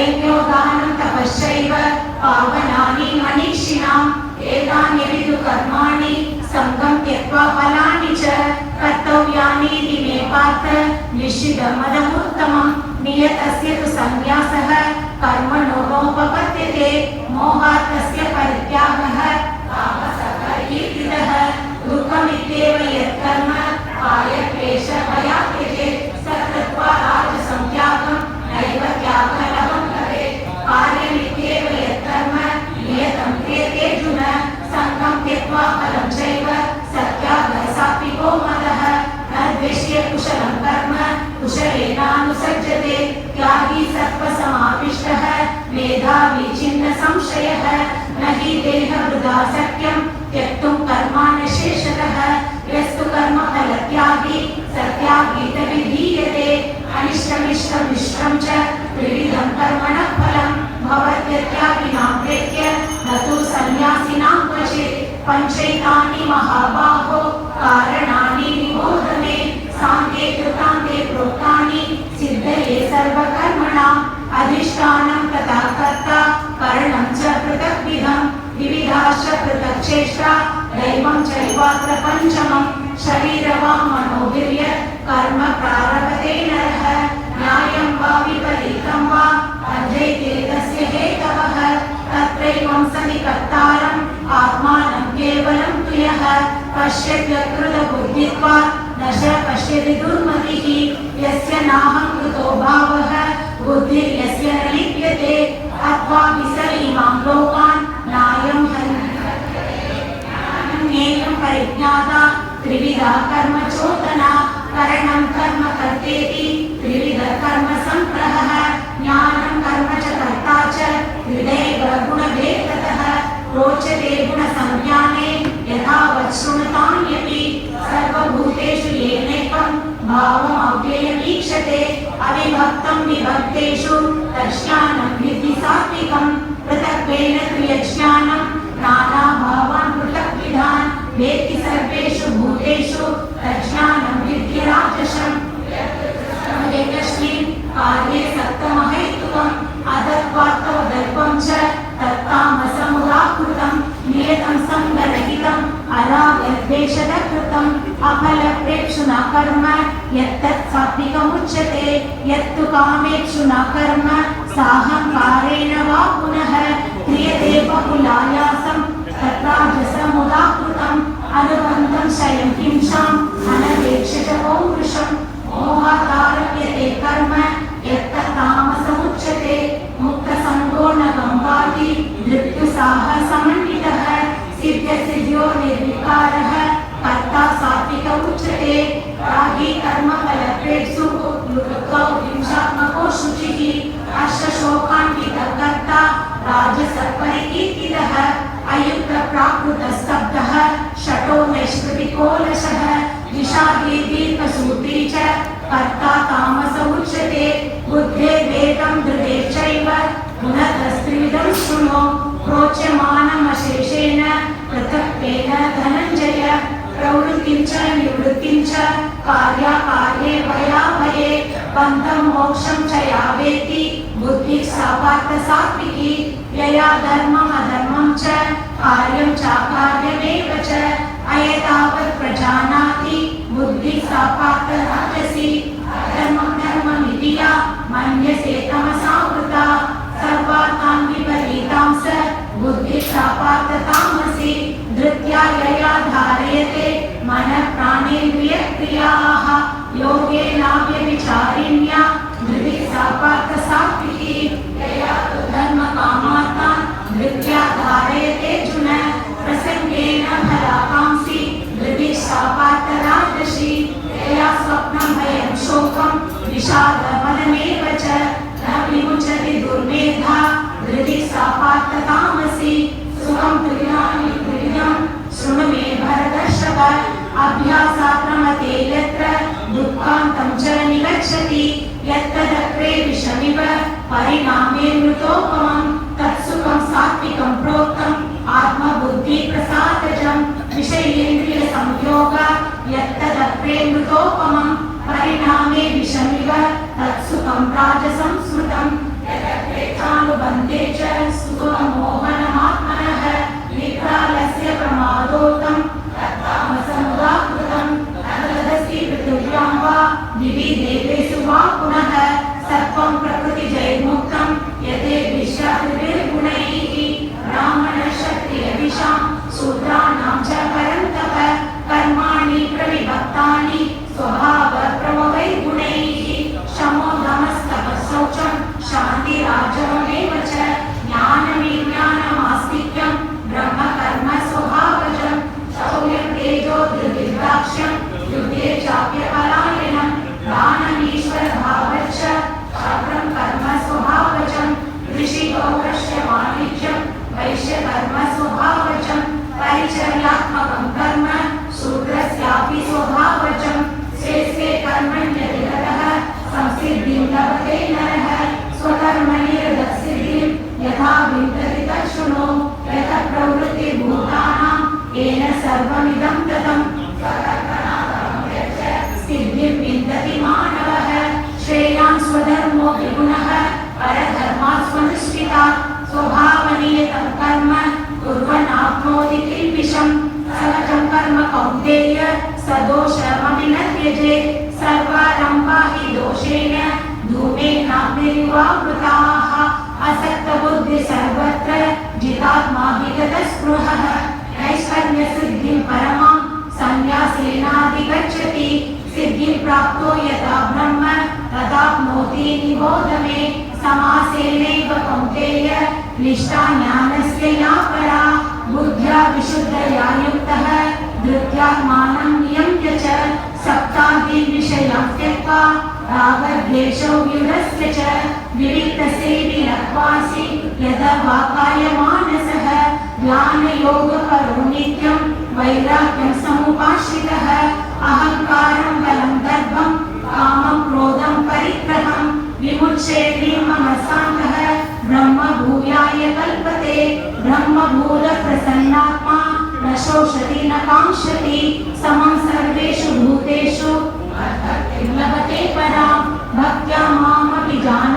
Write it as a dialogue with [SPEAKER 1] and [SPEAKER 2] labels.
[SPEAKER 1] यज्ञोदानं तपश्चैव पावनानि मनीषिणाम् एतान्यविदु कर्माणि संगं त्यक्त्वा फलानि च कर्तव्यानि इति मे पार्थ निश्चितमदमुत्तमम् नियतस्य तु संन्यासः कर्मणो नोपपद्यते मोहात् तस्य परित्यागः तामसः दुःखमित्येव यत्कर्म कायक्लेशभयात् त्यजेत् स कृत्वा राजसं त्यागं नैव त्यागफलं भवेत् कार्यमित्येव यत्कर्म नियतं क्रियते अर्जुन संगं त्यक्त्वा फलं चैव सत्यागः सात्विको मदः न द्वेष्य कुशलं कर्म कुशलेनानुसज्जते त्यागी सत्त्वसमाविष्टः मेधावी छिन्न संशयः न हि देहवृथा शक्यं त्यक्तुं कर्माणि शेषतः यस्तु कर्मफलत्यागी सत्यागी तद्विधीयते अनिष्टमिष्टमिष्टं च त्रिविधं कर्मणः फलं भवत्यत्यागिनां प्रेत्य न तु सन्न्यासिनां क्वचित् पञ्चैतानि महाबाहो कारणानि निबोध मे साङ्ख्ये कृतान्ते प्रोक्तानि सिद्धये सर्वकर्मणाम् अधिष्ठानं तथा कर्ता करणं च पृथग्विधं विविधाश्च पृथक् चेष्टा दैवं चैवात्र पञ्चमं शरीरवां मनोभिर्य कर्म प्रारभते नरः न्यायं वा विपरीतं वा अध्येते तस्य हेतवः तत्रैवं सति कर्तारम् आत्मानं केवलं तु यः पश्यत्यकृतबुद्धित्वात् न च पश्यति दुर्मतिः यस्य नाहं कृतो भावः बुद्धिर्यस्य न लिप्यते अथवा विसरीमां लोकान् नायं हन्येयं परिज्ञाता त्रिविधा कर्म चोदना करणं कर्म कर्तेति त्रिविध कर्म संग्रहः ज्ञानं कर्म च कर्ता च हृदयेव गुणभेदतः रोचते गुणसंज्ञाने यथावत् शृणुतान्यपि सर्वभूतेषु येनैकं भावम् अव्ययमीक्षते अविभक्तं विभक्तेषु तज्ज्ञानं विद्धि सात्विकं पृथक्त्वेन तु यज्ज्ञानं नानाभावान् पृथग्विधान् वेत्ति सर्वेषु भूतेषु तज्ज्ञानं विद्धि राजसम् एकस्मिन् कार्ये सप्तमहैतुकम् अदत्वार्थवदल्पं च तत्तामसमुदाकृतं नियतं सङ्गरहितम् अरागद्वेषदकृतम् अफलप्रेक्षुना कर्म यत्तत् सात्विकमुच्यते यत्तु कामेक्षुना कर्म साहंकारेण वा पुनः क्रियते बहुलायासं तत्राजसमुदाकृतम् अनुबन्धं शयं हिंसाम् अनवेक्ष्य च पौरुषम् मोहादारभ्यते कर्म यत्तत्तामसमुच्यते मुक्तसङ्गो न गम्भाति मृत्युसाहसमन्वितः सिद्ध्यसिद्ध्यो निर्विकारः कर्ता सात्विक उच्यते रागी कर्मफलप्रेप्सु लुप्तो हिंसात्मको शुचिः अश्वशोकान्वितः कर्ता राजसपरिकीर्तितः अयुक्तप्राकृतस्तब्धः शठो नैष्कृतिकोलशः विषादी दीर्घसूत्री च कर्ता तामस उच्यते बुद्धेर्वेदं धृतेश्चैव गुणतस्त्रिविधं शृणु प्रोच्यमानमशेषेण पृथक्त्वेन धनञ्जय प्रवृत्तिं च निवृत्तिं च कार्याकार्ये भयाभये बन्धं मोक्षं च या वेत्ति बुद्धिः सा पार्थ सात्विकी यया धर्मम् अधर्मं च कार्यं चाकार्यमेव च अयतावत् प्रजानाति बुद्धिः सा पार्थ राजसी अधर्मं धर्ममिति या मन्यसे तमसावृता सर्वार्थान् विपरीतां स बुद्धिः सा पार्थ तामसी धृत्या यया धारयते मनः प्राणेन्द्रियक्रियाः योगेनाव्यभिचारिण्या धृतिः सा पार्थ सात्विकी यया तु धर्मकामार्थान् धृत्या धारयते अर्जुन प्रसङ्गेन फलाकांक्षी धृतिः सा पार्थ राजसी यया स्वप्नं भयं शोकं विषादपदमेव च न विमुच्यते दुर्मेधा धृतिः सा पार्थ तामसी सुखं त्रिविधं शृणु मे भरतर्षभ अभ्यासात् रमते यत्र दुःखान्तं च निगच्छति यत्तदग्रे विषमिव परिणामे मृतोपमं तत्सुखं सात्विकं प्रोक्तम् आत्मबुद्धिप्रसादजं विषयेन्द्रियसंयोग यत्तदग्रे मृतोपमं परिणामे विषमिव तत्सुखं राजसं स्मृतं इष्टानुबन्धे च सुखमोहनमात्मनः निद्रालस्य प्रमादोत्तम तत्तामसमुदाकृतं तदस्ति पृथिव्यां वा दिवि देवेषु वा पुनः सर्वं प्रकृतिजैर्मुक्तं यथेभिश्चात्रिभिर्गुणैः ब्राह्मणक्षत्रियविषां शूद्राणां च परन्तप कर्माणि प्रविभक्तानि स्वभावप्रभवैर्गुणैः शमोदमस्तपः शान्तिराजवमेव च ज्ञानविज्ञानमास्तिक्यं ब्रह्मकर्म स्वभावजं शौर्यं तेजो धृतिर्दाक्ष्यं युद्धे चाप्यपलायनं दानमीश्वरभावच्च क्षात्रं कर्म स्वभावजं ऋषिगौरस्य वाणिज्यं वैश्यकर्म स्वभावजं परिचर्यात्मकं कर्म शूद्रस्यापि स्वभावजं स्वे स्वे कर्मण्यधिगतः संसिद्धिं लभते नरः स्वकर्मनिरतसिद्धिं यथा विन्दति तच्छृणु यतः प्रवृत्तिर्भूतानां येन सर्वमिदं ततं सिद्धिं विन्दति मानवः श्रेयान् स्वधर्मो विगुणः परधर्मात् स्वनुष्ठितात् स्वभावनियतं कर्म कुर्वन् आप्नोति किल्बिषं सहजं कर्म कौन्तेय सदोषमपि न त्यजेत् सर्वारम्भा हि दोषेण धूमेनाग्निरिवावृताः असक्तबुद्धि सर्वत्र जितात्मा विगतस्पृहः नैष्कर्म्यसिद्धिं परमां संन्यासेनाधिगच्छति सिद्धिं प्राप्तो यथा ब्रह्म तदाप्नोति निबोध मे समासेनैव कौन्तेय निष्ठा ज्ञानस्य या परा बुद्ध्या विशुद्धया युक्तः धृत्यात्मानं नियम्य च सप्तादिविषयान् त्यक्त्वा रागद्वेषौ व्युरस्य च विविक्तसेवी रक्वासि यदवाकायमानसः ज्ञानयोगपरो नित्यं वैराग्यं समुपाश्रितः अहङ्कारं बलं दर्भं कामं क्रोधं परिग्रहं विमुच्यते मम साङ्गः ब्रह्मभूयाय कल्पते ब्रह्मभूतप्रसन्नात्मा न शोषति न काङ्क्षति समं सर्वेषु भूतेषु लभते परां भक्त्या मामपि जानाति